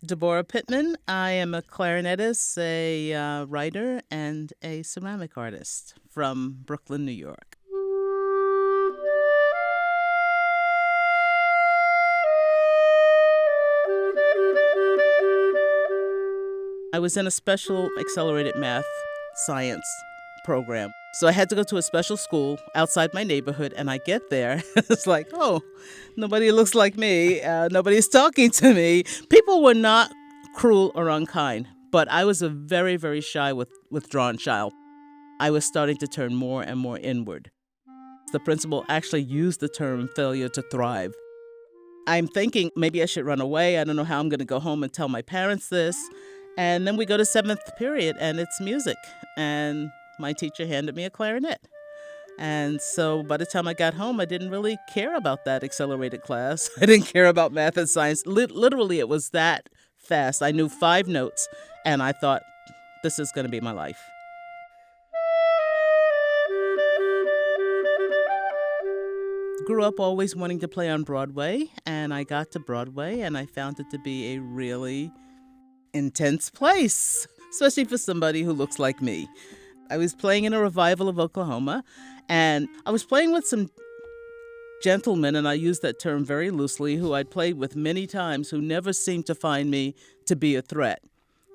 Deborah Pittman. I am a clarinetist, a writer, and a ceramic artist from Brooklyn, New York. I was in a special accelerated math science program. So I had to go to a special school outside my neighborhood, and I get there. It's like, oh, nobody looks like me. Nobody's talking to me. People were not cruel or unkind, but I was a very, very shy, withdrawn child. I was starting to turn more and more inward. The principal actually used the term failure to thrive. I'm thinking maybe I should run away. I don't know how I'm going to go home and tell my parents this. And then we go to seventh period, and it's music. And my teacher handed me a clarinet. And so by the time I got home, I didn't really care about that accelerated class. I didn't care about math and science. Literally, it was that fast. I knew 5 notes, and I thought, this is going to be my life. Grew up always wanting to play on Broadway, and I got to Broadway, and I found it to be a really intense place, especially for somebody who looks like me. I was playing in a revival of Oklahoma, and I was playing with some gentlemen, and I use that term very loosely, who I'd played with many times, who never seemed to find me to be a threat.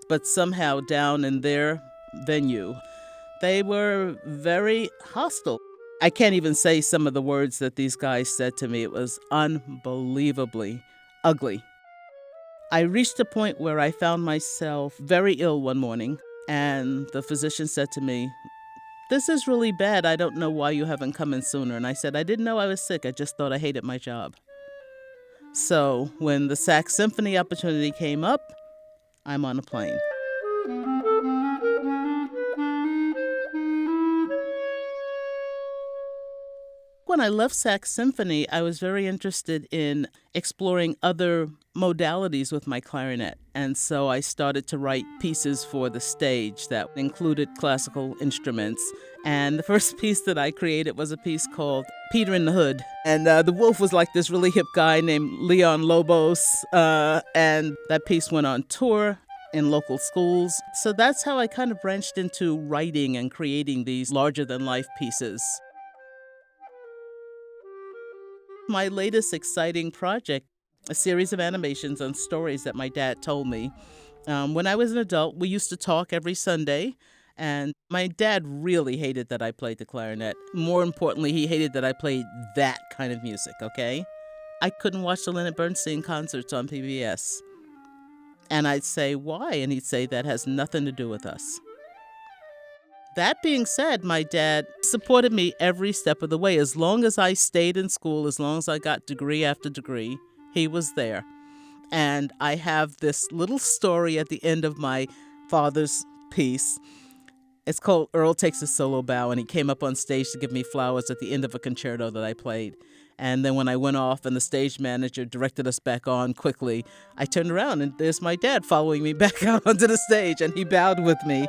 But somehow down in their venue, they were very hostile. I can't even say some of the words that these guys said to me. It was unbelievably ugly. I reached a point where I found myself very ill one morning, and the physician said to me, "This is really bad. I don't know why you haven't come in sooner." And I said, "I didn't know I was sick. I just thought I hated my job." So when the sax symphony opportunity came up, I'm on a plane. When I left Sax Symphony, I was very interested in exploring other modalities with my clarinet. And so I started to write pieces for the stage that included classical instruments. And the first piece that I created was a piece called Peter in the Hood. And the wolf was like this really hip guy named Leon Lobos. And that piece went on tour in local schools. So that's how I kind of branched into writing and creating these larger-than-life pieces. My latest exciting project, a series of animations on stories that my dad told me. When I was an adult, we used to talk every Sunday, and my dad really hated that I played the clarinet. More importantly, he hated that I played that kind of music, okay? I couldn't watch the Leonard Bernstein concerts on PBS. And I'd say, why? And he'd say, that has nothing to do with us. That being said, my dad supported me every step of the way. As long as I stayed in school, as long as I got degree after degree, he was there. And I have this little story at the end of my father's piece. It's called Earl Takes a Solo Bow, and he came up on stage to give me flowers at the end of a concerto that I played. And then when I went off and the stage manager directed us back on quickly, I turned around and there's my dad following me back out onto the stage, and he bowed with me.